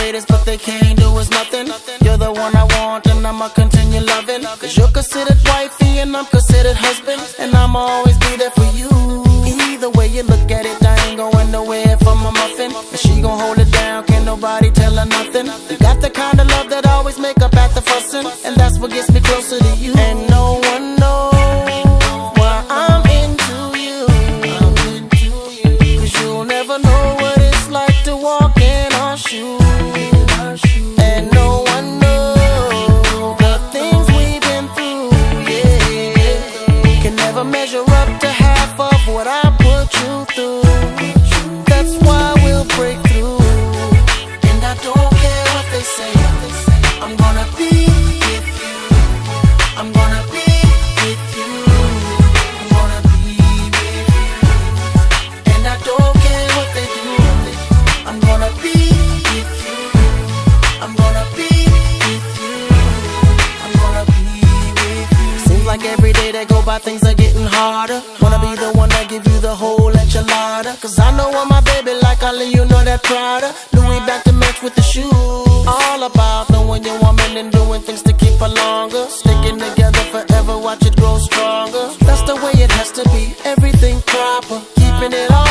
greatest, but they can't do is nothing. You're the one I want, and I'ma continue loving. Cause you're considered wifey, and I'm considered husband. And I'ma always be there for you. Either way you look at it, I ain't going nowhere from a muffin. And she gon' hold it down, can't nobody tell her nothing. You got the kind of love that always make up at the fussing. And that's what gets me closer to you. And no one knows why I'm into you. Cause you'll never know what it's like to walk in our shoes. And no one knows the things we've been through, yeah. Can never measure up to half of what I put you through. That's why we'll break through. And I don't care what they say, I'm gonna be with you. I'm gonna be with you. I'm gonna be with you. And I don't care what they do, I'm gonna be with you. I'm gonna be with you. I'm gonna be with you. Seems like every day that go by things are getting harder. Wanna be the one that give you the whole enchilada. Cause I know I'm my baby like I let you know that Prada. Louis back to match with the shoes. All about knowing your woman and doing things to keep her longer. Sticking together forever, watch it grow stronger. That's the way it has to be, everything proper. Keeping it all